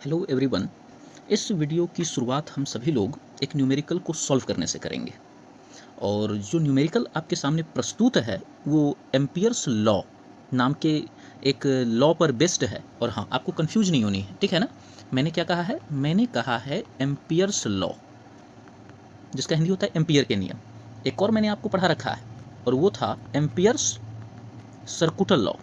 Hello everyone. इस video की शुरुआत हम सभी लोग एक न्यूमेरिकल को सॉल्व करने से करेंगे और जो न्यूमेरिकल आपके सामने प्रस्तुत है वो एम्पियर्स लॉ नाम के एक लॉ पर बेस्ड है। और हाँ, आपको कंफ्यूज नहीं होनी है, ठीक है ना। मैंने क्या कहा है? मैंने कहा है एम्पियर्स लॉ, जिसका हिंदी होता है एम्पियर के नियम। एक और मैंने आपको पढ़ा रखा है और वो था एम्पियर्स सर्कुटल लॉ,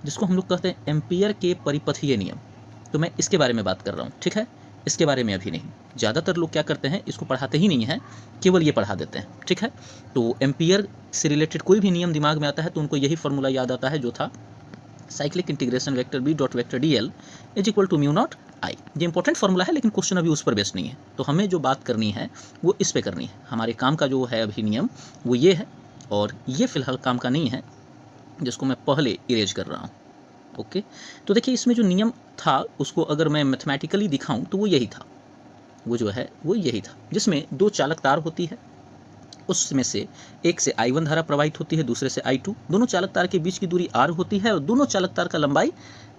जिसको हम लोग कहते हैं एम्पियर के परिपथीय नियम। तो मैं इसके बारे में बात कर रहा हूँ, ठीक है। इसके बारे में अभी नहीं। ज़्यादातर लोग क्या करते हैं, इसको पढ़ाते ही नहीं हैं, केवल ये पढ़ा देते हैं, ठीक है। तो एम्पियर से रिलेटेड कोई भी नियम दिमाग में आता है तो उनको यही फॉर्मूला याद आता है, जो था cyclic integration vector B dot vector D L is equal to mu naught I. ये इंपॉर्टेंट फॉर्मूला है, लेकिन क्वेश्चन अभी उस पर बेस्ड नहीं है। तो हमें जो बात करनी है वो इस पे करनी है। हमारे काम का जो है अभी नियम वो ये है, और ये फिलहाल काम का नहीं है, जिसको मैं पहले इरेज कर रहा हूँ। ओके, तो देखिए इसमें जो नियम था उसको अगर मैं मैथमेटिकली दिखाऊं तो वो यही था, वो जो है वो यही था, जिसमें दो चालक तार होती है, उसमें से एक से I1 धारा प्रवाहित होती है, दूसरे से I2। दोनों चालक तार के बीच की दूरी r होती है और दोनों चालक तार का लंबाई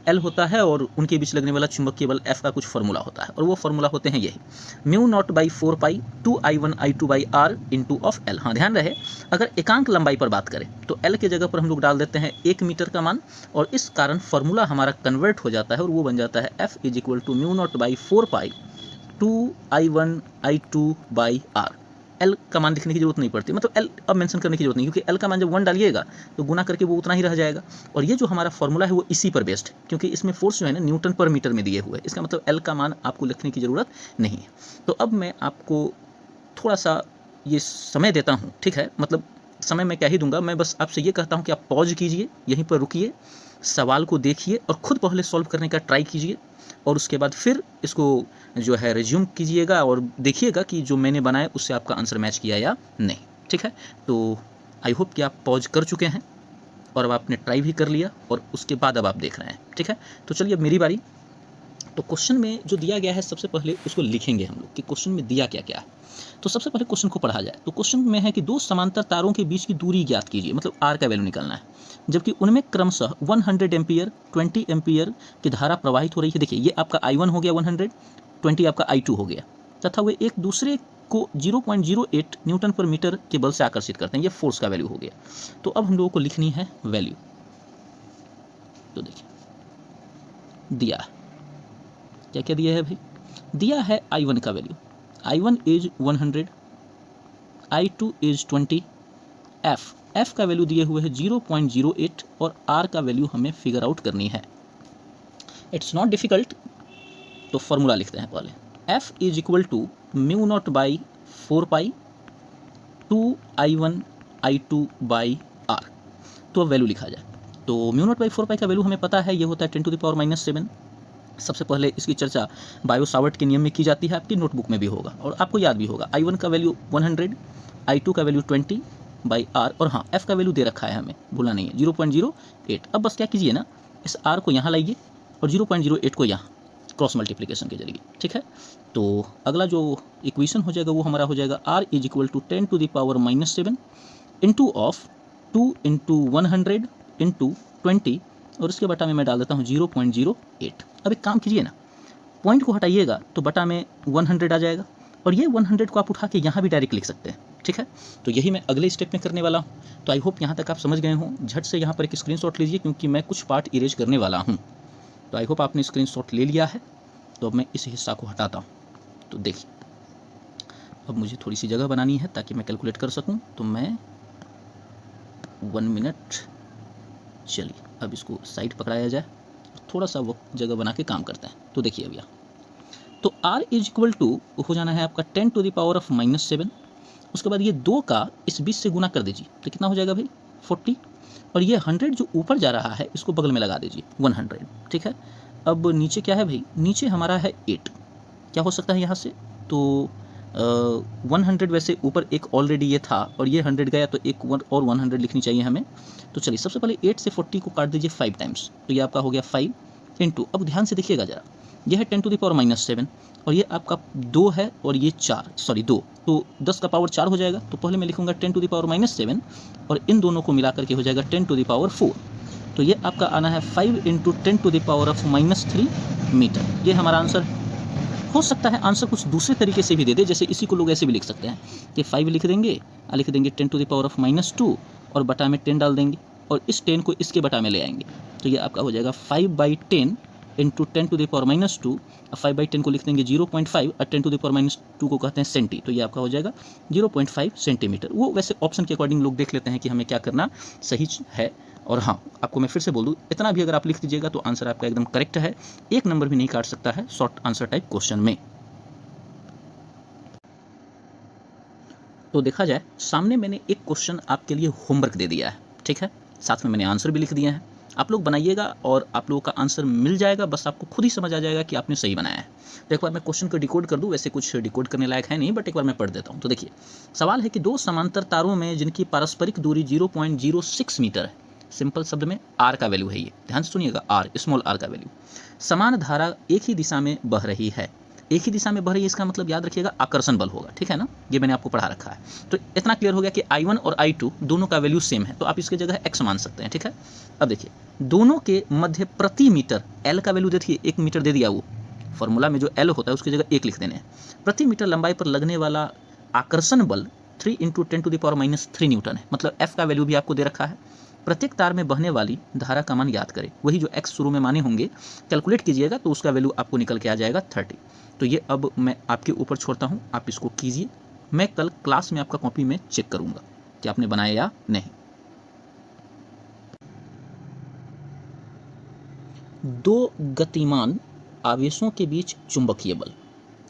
L होता है, और उनके बीच लगने वाला चुंबकीय बल F का कुछ फॉर्मूला होता है, और वो फॉर्मूला होते हैं यही, mu not by 4 pi 2I1 I2 by R into of L। हाँ, ध्यान रहे, अगर एकांक लंबाई पर बात करें तो L के जगह पर हम लोग डाल देते हैं 1 मीटर का मान, और इस कारण फॉर्मूला हमारा कन्वर्ट हो जाता है और वो बन जाता है F is equal to mu not by 4 pi 2I1 I2 by R। L का मान लिखने की जरूरत नहीं पड़ती, मतलब एल अब मेंशन करने की जरूरत नहीं, क्योंकि एल का मान जब 1 डालिएगा तो गुना करके वो उतना ही रह जाएगा। और ये जो हमारा फॉर्मूला है वो इसी पर बेस्ड है, क्योंकि इसमें फोर्स जो है ना न्यूटन पर मीटर में दिए हुए, इसका मतलब एल का मान आपको लिखने की ज़रूरत नहीं है। तो अब मैं आपको थोड़ा सा ये समय देता हूँ, ठीक है। मतलब समय मैं क्या ही दूंगा, मैं बस आपसे ये कहता हूँ कि आप पॉज कीजिए, यहीं पर रुकिए, सवाल को देखिए और खुद पहले सॉल्व करने का ट्राई कीजिए, और उसके बाद फिर इसको जो है रिज्यूम कीजिएगा और देखिएगा कि जो मैंने बनाया उससे आपका आंसर मैच किया या नहीं, ठीक है। तो आई होप कि आप पॉज कर चुके हैं और अब आपने ट्राई भी कर लिया और उसके बाद अब आप देख रहे हैं, ठीक है। तो चलिए अब मेरी बारी। तो क्वेश्चन में जो दिया गया है सबसे पहले उसको लिखेंगे हम लोग कि क्वेश्चन में दिया क्या क्या है। तो सबसे पहले क्वेश्चन को पढ़ा जाए तो क्वेश्चन में है कि दो समांतर तारों के बीच की दूरी ज्ञात कीजिए, मतलब आर का वैल्यू निकालना है, जबकि उनमें क्रमशः 100 एम्पियर 20 एम्पियर की धारा प्रवाहित हो रही है। देखिए ये आपका I1 हो गया 100, 20 आपका I2 हो गया, तथा वे एक दूसरे को 0.08 न्यूटन पर मीटर के बल से आकर्षित करते हैं। ये फोर्स का वैल्यू हो गया। तो अब हम लोगों को लिखनी है वैल्यू। तो देखिए दिया है, क्या क्या दिया है भाई? दिया है I1 का value, I1 is 100, I2 is 20, F का वैल्यू दिए हुए है 0.08 और R का वैल्यू हमें फिगर आउट करनी है। It's not difficult. तो फॉर्मूला लिखते हैं पहले, F is equal to mu not by 4 pi 2I1 I2 by R। तो अब वैल्यू लिखा जाए तो म्यू नॉट बाई 4 पाई का वैल्यू हमें पता है, ये होता है 10 टू द पावर -7। सबसे पहले इसकी चर्चा बायो सावर्ट के नियम में की जाती है, आपकी नोटबुक में भी होगा और आपको याद भी होगा। I1 का वैल्यू 100, I2 का वैल्यू 20 बाई R, और हाँ F का वैल्यू दे रखा है, हमें भूलना नहीं है 0.08। अब बस क्या कीजिए ना, इस R को यहाँ लाइए और 0.08 को यहाँ क्रॉस मल्टीप्लिकेशन के जरिए, ठीक है। तो अगला जो इक्वेशन हो जाएगा वो हमारा हो जाएगा R is equal to 10 to the power -7 into of 2 into 100 into 20, और इसके बटा में मैं डाल देता हूँ 0.08। अब एक काम कीजिए ना, पॉइंट को हटाइएगा तो बटा में 100 आ जाएगा, और ये 100 को आप उठा के यहाँ भी डायरेक्ट लिख सकते हैं, ठीक है। तो यही मैं अगले स्टेप में करने वाला हूँ। तो आई होप यहाँ तक आप समझ गए हों। झट से यहाँ पर एक स्क्रीनशॉट लीजिए, क्योंकि मैं कुछ पार्ट इरेज करने वाला हूँ। तो आई होप आपने स्क्रीनशॉट ले लिया है। तो अब मैं इस हिस्सा को हटाता हूँ। तो देखिए अब मुझे थोड़ी सी जगह बनानी है ताकि मैं कैलकुलेट कर सकूँ। तो मैं 1 मिनट, चलिए अब इसको साइड पकड़ाया जाए, थोड़ा सा वो जगह बना के काम करते हैं। तो देखिए अब यहाँ तो R इज इक्वल टू हो जाना है आपका 10 टू द पावर ऑफ -7। उसके बाद ये 2 का इस 20 से गुना कर दीजिए तो कितना हो जाएगा भाई 40, और ये 100 जो ऊपर जा रहा है इसको बगल में लगा दीजिए 100, ठीक है। अब नीचे क्या है भाई, नीचे हमारा है 8। क्या हो सकता है यहाँ से, तो 100 वैसे ऊपर एक ऑलरेडी ये था और ये 100 गया तो एक और 100 लिखनी चाहिए हमें। तो चलिए सबसे पहले 8 से 40 को काट दीजिए 5 टाइम्स, तो ये आपका हो गया 5 इंटू, अब ध्यान से देखिएगा ज़रा, यह है 10 टू द पावर -7 और ये आपका 2 है और ये 2, तो 10 का पावर 4 हो जाएगा। तो पहले मैं लिखूंगा 10 टू द पावर -7 और इन दोनों को मिला करके हो जाएगा 10 टू द पावर 4। तो ये आपका आना है 5 into 10 to the power of -3 metre. ये हमारा आंसर है। हो सकता है आंसर कुछ दूसरे तरीके से भी दे दे, जैसे इसी को लोग ऐसे भी लिख सकते हैं कि 5 लिख देंगे, लिख देंगे 10⁻⁻2 और बटा में 10 डाल देंगे और इस 10 को इसके बटा में ले आएंगे। तो ये आपका हो जाएगा 5/10 इंटू 10⁻²। 5/10 को लिख देंगे 0.5 और 10⁻² को कहते हैं सेंटी, तो ये आपका हो जाएगा 0.5 सेंटीमीटर। वो वैसे ऑप्शन के अकॉर्डिंग लोग देख लेते हैं कि हमें क्या करना सही है। और हाँ, आपको मैं फिर से बोल दूँ, इतना भी अगर आप लिख दीजिएगा तो आंसर आपका एकदम करेक्ट है, 1 नंबर भी नहीं काट सकता है शॉर्ट आंसर टाइप क्वेश्चन में। तो देखा जाए, सामने मैंने एक क्वेश्चन आपके लिए होमवर्क दे दिया है, ठीक है, साथ में मैंने आंसर भी लिख दिया है। आप लोग बनाइएगा और आप लोगों का आंसर मिल जाएगा, बस आपको खुद ही समझ आ जाएगा कि आपने सही बनाया है। तो एक बार मैं क्वेश्चन को डिकोड कर दूं, वैसे कुछ डिकोड करने लायक है नहीं, बट एक बार मैं पढ़ देता हूं। तो देखिए, सवाल है कि दो समांतर तारों में जिनकी पारस्परिक दूरी 0.06 मीटर है, सिंपल शब्द में आर का वैल्यू है, ये ध्यान से सुनिएगा, आर, स्मॉल आर का वैल्यू, समान धारा एक ही दिशा में बह रही है। एक ही दिशा में बह रही है, इसका मतलब याद रखिएगा आकर्षण बल होगा, ठीक है ना, ये मैंने आपको पढ़ा रखा है। तो इतना क्लियर हो गया कि I1 और I2 दोनों का वैल्यू सेम है, तो आप इसकी जगह x मान सकते हैं, ठीक है। अब देखिए, दोनों के मध्य प्रति मीटर L का वैल्यू देखिए, 1 मीटर दे दिया, वो फॉर्मूला में जो L होता है उसकी जगह 1 लिख देने हैं। प्रति मीटर लंबाई पर लगने वाला आकर्षण बल 3 × 10⁻³ न्यूटन है, मतलब F का वैल्यू भी आपको दे रखा है। प्रत्येक तार में बहने वाली धारा का मान याद करें, वही जो x शुरू में माने होंगे कैलकुलेट कीजिएगा तो उसका वैल्यू आपको निकल के आ जाएगा 30। तो ये अब मैं आपके ऊपर छोड़ता हूँ, आप इसको कीजिए, मैं कल क्लास में आपका कॉपी में चेक करूँगा कि आपने बनाया या नहीं। दो गतिमान आवेशों के बीच चुंबकीय बल,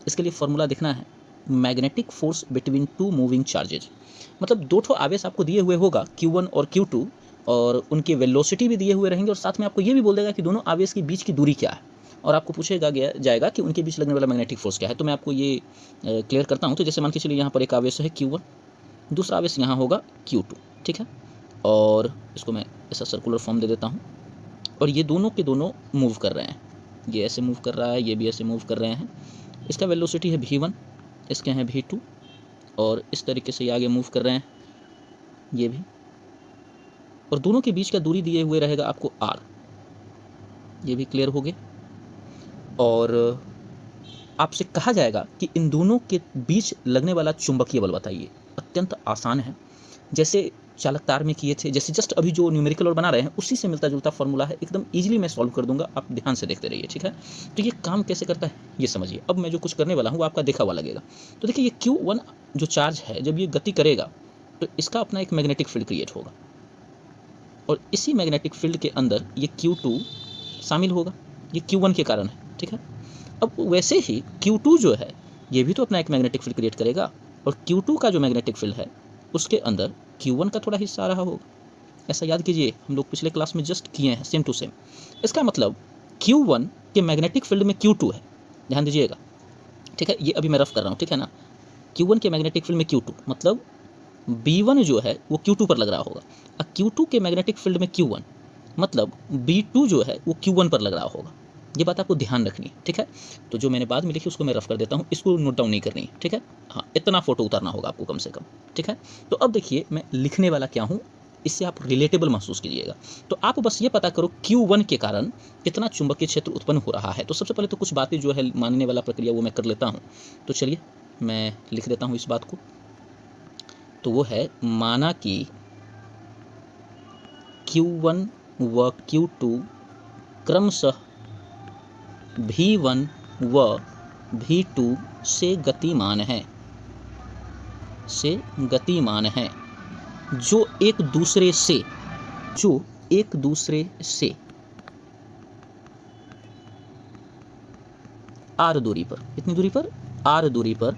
इसके लिए फॉर्मूला देखना है, magnetic force between two moving charges. मतलब दो ठो आवेश आपको दिए हुए होगा, Q1 और Q2, और उनके वेलोसिटी भी दिए हुए रहेंगे, और साथ में आपको ये भी बोल देगा कि दोनों आवेश के बीच की दूरी क्या है, और आपको पूछेगा जाएगा कि उनके बीच लगने वाला मैग्नेटिक फोर्स क्या है। तो मैं आपको ये क्लियर करता हूँ। तो जैसे मान के चलिए यहाँ पर एक आवेश है Q1, दूसरा आवेश यहाँ होगा Q2, ठीक है, और इसको मैं ऐसा सर्कुलर फॉर्म दे देता हूँ, और ये दोनों के दोनों मूव कर रहे हैं, ये ऐसे मूव कर रहा है, ये भी ऐसे मूव कर रहे हैं। इसका वेलोसिटी है V1, इसके हैं V2, और इस तरीके से ये आगे मूव कर रहे हैं, ये भी, और दोनों के बीच का दूरी दिए हुए रहेगा आपको R, ये भी क्लियर हो गया। और आपसे कहा जाएगा कि इन दोनों के बीच लगने वाला चुंबकीय बल बताइए। अत्यंत आसान है, जैसे चालक तार में किए थे, जैसे जस्ट अभी जो न्यूमेरिकल और बना रहे हैं उसी से मिलता जुलता फॉर्मूला है, एकदम इजीली मैं सॉल्व कर दूंगा, आप ध्यान से देखते रहिए, ठीक है। तो ये काम कैसे करता है ये समझिए। अब मैं जो कुछ करने वाला हूँ वो आपका देखा हुआ लगेगा। तो देखिए, ये Q1 जो चार्ज है, जब ये गति करेगा तो इसका अपना एक मैग्नेटिक फील्ड क्रिएट होगा, और इसी मैग्नेटिक फील्ड के अंदर ये Q2 शामिल होगा, ये Q1 के कारण है, ठीक है। अब वैसे ही Q2 जो है ये भी तो अपना एक मैग्नेटिक फील्ड क्रिएट करेगा, और Q2 का जो मैग्नेटिक फील्ड है उसके अंदर Q1 का थोड़ा हिस्सा आ रहा होगा। ऐसा याद कीजिए, हम लोग पिछले क्लास में जस्ट किए हैं, सेम टू सेम। इसका मतलब Q1 के मैग्नेटिक फील्ड में Q2 है, ध्यान दीजिएगा, ठीक है। ये अभी मैं रफ कर रहा हूँ, ठीक है ना। Q1 के मैग्नेटिक फील्ड में Q2, मतलब B1 जो है वो Q2 पर लग रहा होगा, और Q2 के मैग्नेटिक फील्ड में Q1, मतलब B2 जो है वो Q1 पर लग रहा होगा। ये बात आपको ध्यान रखनी है, ठीक है। तो जो मैंने बाद में लिखी उसको मैं रफ कर देता हूँ, इसको नोट डाउन नहीं करनी है, ठीक है। हाँ, इतना फोटो उतारना होगा आपको कम से कम, ठीक है। तो अब देखिए मैं लिखने वाला क्या हूँ, इससे आप रिलेटेबल महसूस कीजिएगा। तो आप बस ये पता करो Q1 के कारण कितना चुंबकीय क्षेत्र उत्पन्न हो रहा है। तो सबसे पहले तो कुछ बातें जो है मानने वाला प्रक्रिया वो मैं कर लेता हूँ। तो चलिए मैं लिख देता हूँ इस बात को। तो वो है, माना कि Q1 व Q2 क्रमशः V1 व V2 से गतिमान है, जो एक दूसरे से R दूरी पर, इतनी दूरी पर, R दूरी पर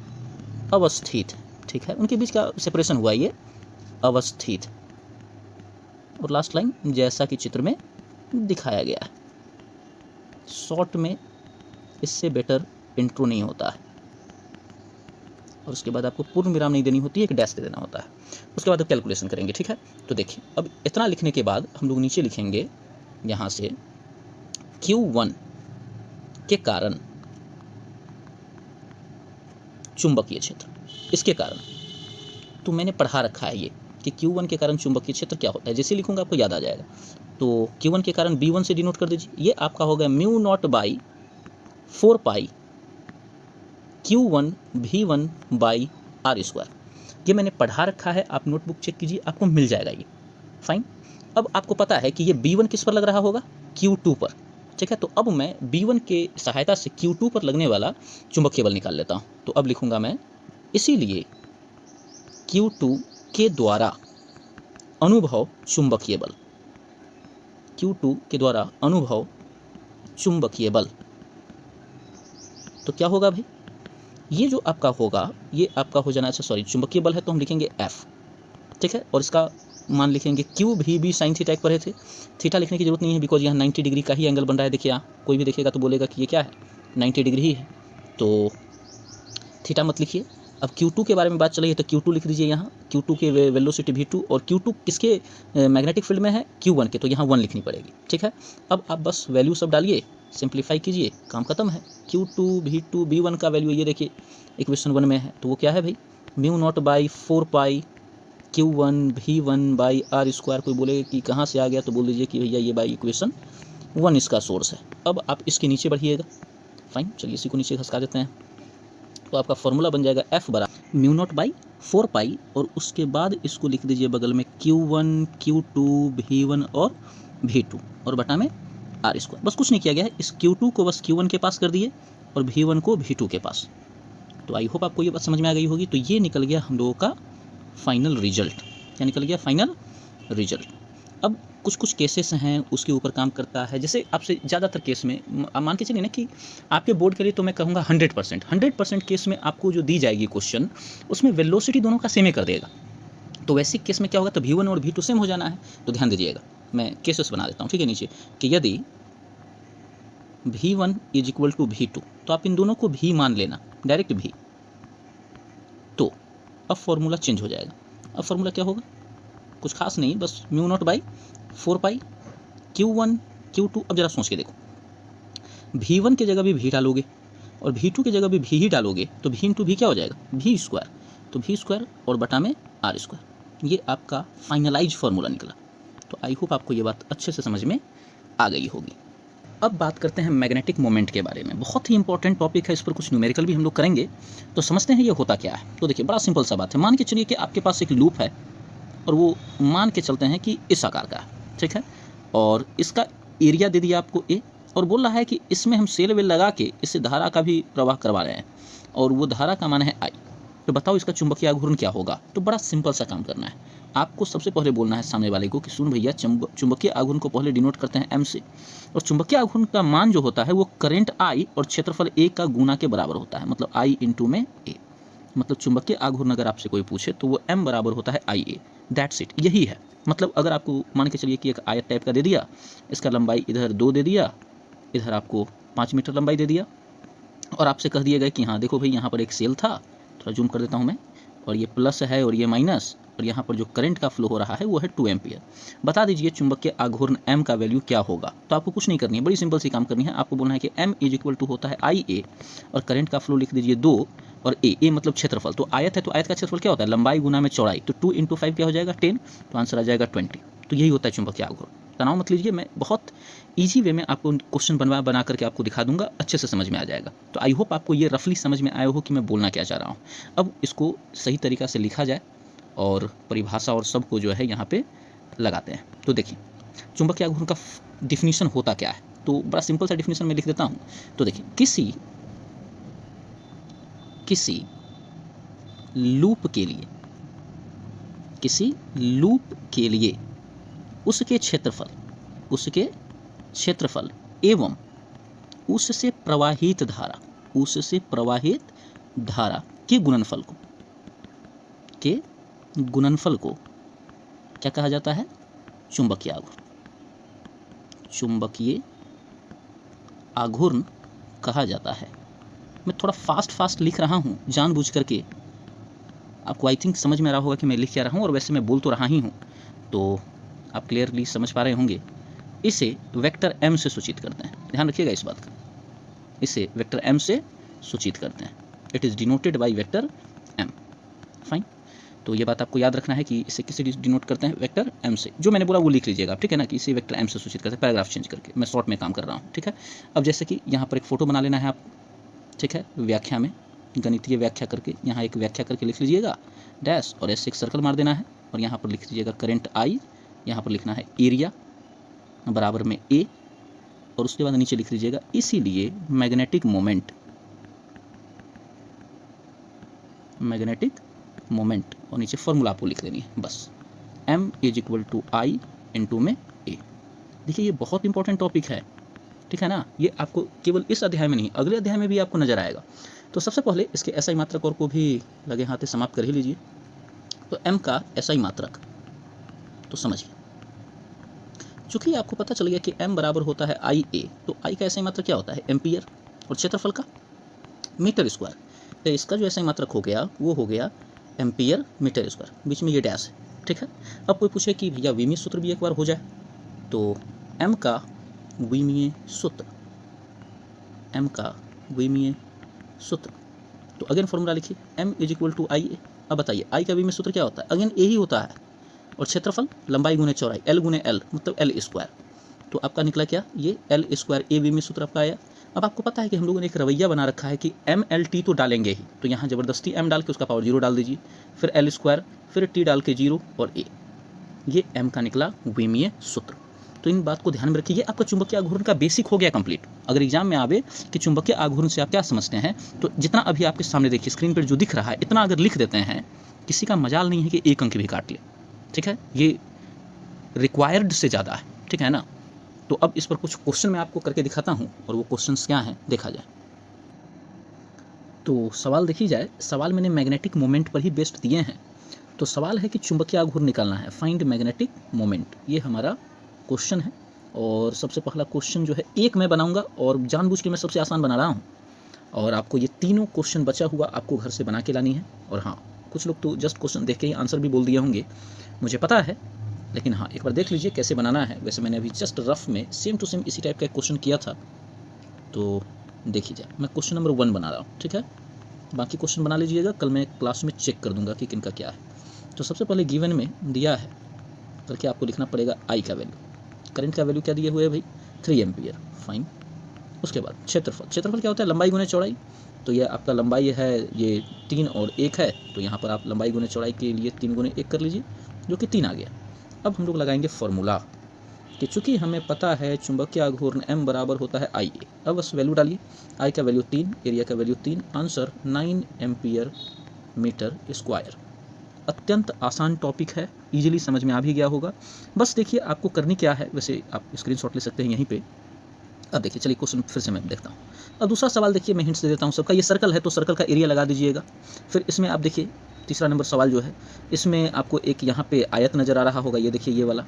अवस्थित, ठीक है। उनके बीच का सेपरेशन हुआ ये अवस्थित। और लास्ट लाइन जैसा कि चित्र में दिखाया गया है। शॉर्ट में इससे बेटर इंट्रो नहीं होता है, और उसके बाद आपको पूर्ण विराम नहीं देनी होती है, एक डैश दे देना होता है। उसके बाद आप कैलकुलेशन करेंगे, ठीक है। तो देखिए, अब इतना लिखने के बाद हम लोग नीचे लिखेंगे यहाँ से Q1 के कारण चुंबकीय क्षेत्र, इसके कारण तो मैंने पढ़ा रखा है ये कि Q1 के कारण चुंबकीय क्षेत्र क्या होता है। जैसे लिखूंगा आपको याद आ जाएगा। तो Q1 के कारण B1 से डिनोट कर दीजिए, ये आपका हो गया μ0/2 4 pi Q1 V1 by R square. ये मैंने पढ़ा रखा है, आप नोटबुक चेक कीजिए, आपको मिल जाएगा ये। फाइन। अब आपको पता है कि ये B1 किस पर लग रहा होगा, Q2 पर, ठीक है। तो अब मैं B1 के सहायता से Q2 पर लगने वाला चुंबकीय बल निकाल लेता हूँ। तो अब लिखूंगा मैं, इसीलिए Q2 के द्वारा अनुभव चुंबकीय बल, Q2 के द्वारा अनुभव चुंबकीय बल। तो क्या होगा भाई, ये जो आपका होगा ये आपका हो जाना, अच्छा सॉरी, चुंबकीय बल है तो हम लिखेंगे F, ठीक है। और इसका मान लिखेंगे Q भी साइन थीटा एक पर है थे। थीटा लिखने की जरूरत नहीं है, बिकॉज यहाँ 90 डिग्री का ही एंगल बन रहा है। देखिए यहाँ कोई भी देखेगा तो बोलेगा कि ये क्या है, 90 डिग्री ही है, तो थीटा मत लिखिए। अब Q2 के बारे में बात चली है तो Q2 लिख दीजिए यहाँ, Q2 के वेलोसिटी V2, और Q2 किसके मैग्नेटिक फील्ड में है, Q1 के, तो यहाँ 1 लिखनी पड़ेगी, ठीक है। अब आप बस वैल्यू सब डालिए, सिंप्लीफाई कीजिए, काम खत्म है। Q2 V2 V1 का वैल्यू ये देखिए इक्वेशन 1 में है, तो वो क्या है भाई, μ0 by 4 pi Q1 V1 by R square. कोई बोलेगा कि कहाँ से आ गया, तो बोल दीजिए कि भैया ये बाई इक्वेशन 1 इसका सोर्स है। अब आप इसके नीचे बढ़िएगा, फाइन, चलिए इसी को नीचे खसका देते हैं। तो आपका फॉर्मूला बन जाएगा F बराबर μ0 बाई 4 पाई, और उसके बाद इसको लिख दीजिए बगल में Q1 Q2 V1 और V2 और बटा में आर स्क्वायर। बस कुछ नहीं किया गया है, इस Q2 को बस Q1 के पास कर दिए और V1 को V2 के पास। तो आई होप आपको ये बात समझ में आ गई होगी। तो ये निकल गया हम लोगों का फाइनल रिजल्ट, क्या निकल गया, फाइनल रिजल्ट। अब कुछ कुछ केसेस हैं उसके ऊपर काम करता है, जैसे आपसे ज़्यादातर केस में मान के चलिए ना कि आपके बोर्ड के लिए तो मैं कहूँगा 100% केस में आपको जो दी जाएगी क्वेश्चन, उसमें वेलोसिटी दोनों का सेम ही कर देगा। तो वैसे केस में क्या होगा, तो V1 और V2 सेम हो जाना है। तो ध्यान दीजिएगा, मैं केसेस बना देता हूँ, ठीक है, नीचे, कि यदि V1 is equal to V2, तो आप इन दोनों को V मान लेना, डायरेक्ट V। तो अब फॉर्मूला चेंज हो जाएगा। अब फॉर्मूला क्या होगा, कुछ खास नहीं, बस μ0 बाई 4 पाई Q1 Q2। अब जरा सोच के देखो, V1 की जगह भी V डालोगे और V2 की जगह भी V ही डालोगे, तो V इंटू V क्या हो जाएगा, V स्क्वायर। तो V स्क्वायर और बटा में आर स्क्वायर, ये आपका फाइनलाइज फार्मूला निकला। तो आई होप आपको ये बात अच्छे से समझ में आ गई होगी। अब बात करते हैं मैग्नेटिक मोमेंट के बारे में, बहुत ही इंपॉर्टेंट टॉपिक है, इस पर कुछ न्यूमेरिकल भी हम लोग करेंगे। तो समझते हैं ये होता क्या है। तो देखिए बड़ा सिंपल सा बात है, मान के चलिए कि आपके पास एक लूप है और वो मान के चलते हैं कि इस आकार का है, ठीक है, और इसका एरिया दे दिया आपको A, और बोल रहा है कि इसमें हम सेल वेल लगा के इससे धारा का भी प्रवाह करवा रहे हैं, और वो धारा का मान है I। तो बताओ इसका चुंबकीय आघूर्ण क्या होगा। तो बड़ा सिंपल सा काम करना है, आपको सबसे पहले बोलना है सामने वाले को कि सुन भैया, चुंबकीय आघूर्ण को पहले डिनोट करते हैं M से, और चुंबकीय आघूर्ण का मान जो होता है वो करंट I और क्षेत्रफल A का गुना के बराबर होता है, मतलब I इंटू में A। मतलब चुंबकीय आघूर्ण अगर आपसे कोई पूछे तो वो M बराबर होता है IA, दैट्स इट, यही है। मतलब अगर आपको मान के चलिए कि एक आयत टाइप का दे दिया, इसका लंबाई इधर 2 दे दिया, इधर आपको 5 मीटर लंबाई दे दिया, और आपसे कह दिया गया कि हाँ देखो भाई यहाँ पर एक सेल था, थोड़ा जूम कर देता हूँ मैं, और ये प्लस है और ये माइनस, और यहाँ पर जो करंट का फ्लो हो रहा है वो है 2 एम्पियर। बता दीजिए चुंबकीय आघूर्ण M का वैल्यू क्या होगा। तो आपको कुछ नहीं करनी है, बड़ी सिंपल सी काम करनी है। आपको बोलना है कि M इज इक्वल टू होता है IA, और करंट का फ्लो लिख दीजिए 2, और A मतलब क्षेत्रफल। तो आयत है तो आयत का क्षेत्रफल क्या होता है, लंबाई गुना में चौड़ाई, तो 2 इंटू 5 क्या हो जाएगा, 10, तो आंसर आ जाएगा 20। तो यही होता है चुंबकीय आघूर्ण। तनाव मत लीजिए, मैं बहुत ईजी वे में आपको क्वेश्चन बना करके आपको दिखा दूंगा, अच्छे से समझ में आ जाएगा। तो आई होप आपको ये रफली समझ में आया हो कि मैं बोलना क्या चाह रहा हूँ। अब इसको सही तरीक़ा से लिखा जाए और परिभाषा और सब को जो है यहाँ पे लगाते हैं। तो देखिए चुंबकीय आघूर्ण का डिफिनीशन होता क्या है, तो बड़ा सिंपल सा डिफिनीशन मैं लिख देता हूँ। तो देखिए किसी लूप के लिए उसके क्षेत्रफल एवं उससे प्रवाहित धारा के गुणनफल को क्या कहा जाता है, चुंबकीय आघूर्ण कहा जाता है। मैं थोड़ा फास्ट लिख रहा हूँ जानबूझ करके, आपको आई थिंक समझ में आ रहा होगा कि मैं लिख क्या रहा हूँ, और वैसे मैं बोल तो रहा ही हूँ, तो आप क्लियरली समझ पा रहे होंगे। इसे वेक्टर M से सूचित करते हैं, ध्यान रखिएगा इस बात का, इसे वेक्टर M से सूचित करते हैं। It is denoted by vector M, fine. तो ये बात आपको याद रखना है कि इसे किससे डिनोट करते हैं, वेक्टर एम से। जो मैंने बोला वो लिख लीजिएगा आप, ठीक है ना, कि इसे वेक्टर एम से सूचित करते हैं, पैराग्राफ चेंज करके। मैं शॉर्ट में काम कर रहा हूँ, ठीक है। अब जैसे कि यहाँ पर एक फ़ोटो बना लेना है आप, ठीक है, व्याख्या में गणितीय व्याख्या करके यहाँ एक व्याख्या करके लिख लीजिएगा डैश, और ऐसे एक सर्कल मार देना है, और यहाँ पर लिख लीजिएगा करंट आई, यहाँ पर लिखना है एरिया बराबर में ए, और उसके बाद नीचे लिख लीजिएगा इसीलिए मैग्नेटिक मोमेंट, और नीचे फॉर्मूला आपको लिख देनी है बस, m is equal to I into में ए। देखिए ये बहुत इंपॉर्टेंट टॉपिक है, ठीक है ना, ये आपको केवल इस अध्याय में नहीं अगले अध्याय में भी आपको नजर आएगा। तो सबसे पहले इसके एसआई मात्रक और को भी लगे हाथे समाप्त कर ही लीजिए। तो m का एसआई मात्रक तो समझिए, चूंकि आपको पता चल गया कि m बराबर होता है आई ए, तो आई का एसआई मात्रक क्या होता है, एम्पियर, और क्षेत्रफल का मीटर स्क्वायर। तो इसका जो एसआई मात्रक हो गया वो हो गया एम्पियर मीटर स्क्वायर, बीच में ये डैश है, ठीक है। अब कोई पूछे कि भैया विमीय सूत्र भी एक बार हो जाए, तो m का विमीय सूत्र, तो अगेन फॉर्मूला लिखिए m इज इक्वल टू आई ए। अब बताइए आई का विमीय सूत्र क्या होता है, अगेन ए ही होता है, और क्षेत्रफल लंबाई गुने चौड़ाई, एल गुने एल मतलब एल स्क्वायर। तो आपका निकला क्या, ये एल स्क्वायर ए विमीय सूत्र आपका आया। अब आपको पता है कि हम लोगों ने एक रवैया बना रखा है कि एम एल टी तो डालेंगे ही, तो यहाँ ज़बरदस्ती एम डाल के उसका पावर 0 डाल दीजिए, फिर एल स्क्वायर, फिर टी डाल के 0 और ए, ये एम का निकला विमीय सूत्र। तो इन बात को ध्यान में रखिए, आपका चुंबकीय आघूर्ण का बेसिक हो गया कंप्लीट। अगर एग्जाम में आवे कि चुंबकीय आघूर्ण से आप क्या समझते हैं, तो जितना अभी आपके सामने देखिए स्क्रीन पर जो दिख रहा है इतना अगर लिख देते हैं, किसी का मजाल नहीं है कि एक अंक भी काट ले, ठीक है, ये रिक्वायर्ड से ज़्यादा है, ठीक है ना। तो अब इस पर कुछ क्वेश्चन मैं आपको करके दिखाता हूँ, और वो क्वेश्चंस क्या हैं देखा जाए। तो सवाल देखी जाए, सवाल मैंने मैग्नेटिक मोमेंट पर ही बेस्ड दिए हैं। तो सवाल है कि चुंबकीय आघूर्ण निकालना है, फाइंड मैग्नेटिक मोमेंट, ये हमारा क्वेश्चन है। और सबसे पहला क्वेश्चन जो है एक मैं बनाऊंगा, और जानबूझ के मैं सबसे आसान बना रहा हूँ, और आपको ये तीनों क्वेश्चन बचा हुआ आपको घर से बना के लानी है। और हाँ, कुछ लोग तो जस्ट क्वेश्चन देख के ही आंसर भी बोल दिए होंगे, मुझे पता है, लेकिन हाँ एक बार देख लीजिए कैसे बनाना है। वैसे मैंने अभी जस्ट रफ में सेम टू सेम इसी टाइप का एक क्वेश्चन किया था, तो देखिए जाए। मैं क्वेश्चन नंबर 1 बना रहा हूँ, ठीक है, बाकी क्वेश्चन बना लीजिएगा, कल मैं क्लास में चेक कर दूंगा कि किनका क्या है। तो सबसे पहले गिवन में दिया है करके आपको लिखना पड़ेगा आई का वैल्यू, करंट का वैल्यू क्या दिए हुए है भाई 3 एम्पियर, फाइन। उसके बाद क्षेत्रफल क्या होता है, लंबाई गुने चौड़ाई। तो ये आपका लंबाई है, ये 3 और 1 है, तो यहाँ पर आप लंबाई गुने चौड़ाई के लिए 3 गुने 1 कर लीजिए, जो कि 3 आ गया। अब हम लोग लगाएंगे फॉर्मूला कि चूंकि हमें पता है चुंबकीय आघूर्ण m बराबर होता है आई ए। अब बस वैल्यू डालिए, आई का वैल्यू 3, एरिया का value 3, answer 9 ampere metre square. अत्यंत आसान टॉपिक है, इजीली समझ में आ भी गया होगा। बस देखिए आपको करनी क्या है, वैसे आप स्क्रीनशॉट ले सकते हैं यहीं पे। अब देखिए, चलिए क्वेश्चन फिर से मैं देखता हूँ। अब दूसरा सवाल देखिए, मैं हिंट्स दे देता हूँ सबका। ये सर्कल है तो सर्कल का एरिया लगा दीजिएगा। फिर इसमें आप देखिए तीसरा नंबर सवाल जो है, इसमें आपको एक यहाँ पे आयत नज़र आ रहा होगा, ये देखिए ये वाला,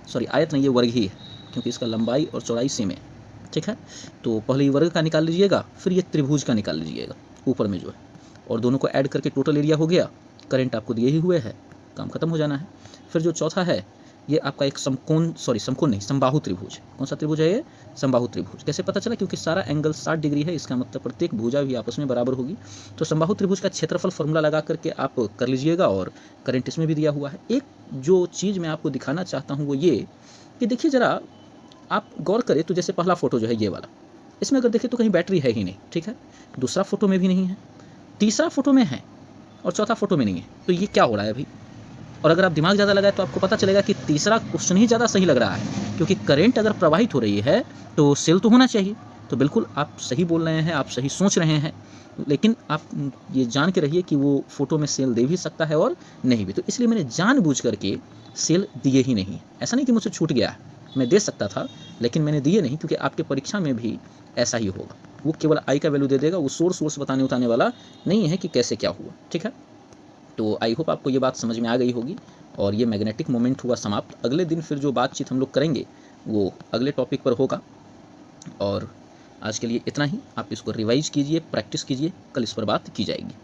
सॉरी आयत नहीं, ये वर्ग ही है, क्योंकि इसका लंबाई और चौड़ाई सेम है, ठीक है। तो पहले ये वर्ग का निकाल लीजिएगा, फिर ये त्रिभुज का निकाल लीजिएगा ऊपर में जो है, और दोनों को ऐड करके टोटल एरिया हो गया। करंट आपको दिए ही हुए है, काम खत्म हो जाना है। फिर जो चौथा है, ये आपका एक समकोण नहीं, समबाहु त्रिभुज। कौन सा त्रिभुज है ये, समबाहु त्रिभुज। कैसे पता चला, क्योंकि सारा एंगल 60 डिग्री है, इसका मतलब प्रत्येक भुजा भी आपस में बराबर होगी। तो समबाहु त्रिभुज का क्षेत्रफल फॉर्मूला लगा करके आप कर लीजिएगा, और करंट इसमें भी दिया हुआ है। एक जो चीज़ मैं आपको दिखाना चाहता हूँ वो ये कि देखिए ज़रा आप गौर करें, तो जैसे पहला फोटो जो है ये वाला, इसमें अगर देखें तो कहीं बैटरी है ही नहीं, ठीक है। दूसरा फोटो में भी नहीं है, तीसरा फोटो में है, और चौथा फोटो में नहीं है। तो ये क्या हो रहा है अभी। और अगर आप दिमाग ज़्यादा लगाए तो आपको पता चलेगा कि तीसरा क्वेश्चन ही ज़्यादा सही लग रहा है, क्योंकि करंट अगर प्रवाहित हो रही है तो सेल तो होना चाहिए। तो बिल्कुल आप सही बोल रहे हैं, आप सही सोच रहे हैं, लेकिन आप ये जान के रहिए कि वो फोटो में सेल दे भी सकता है और नहीं भी। तो इसलिए मैंने जानबूझ करके सेल दिए ही नहीं। ऐसा नहीं कि मुझसे छूट गया, मैं दे सकता था, लेकिन मैंने दिए नहीं, क्योंकि आपके परीक्षा में भी ऐसा ही होगा। वो केवल आई का वैल्यू दे देगा, वो सोर्स बताने उताने वाला नहीं है कि कैसे क्या हुआ, ठीक है। तो आई होप आपको ये बात समझ में आ गई होगी, और ये मैग्नेटिक मोमेंट हुआ समाप्त। अगले दिन फिर जो बातचीत हम लोग करेंगे वो अगले टॉपिक पर होगा, और आज के लिए इतना ही। आप इसको रिवाइज कीजिए, प्रैक्टिस कीजिए, कल इस पर बात की जाएगी।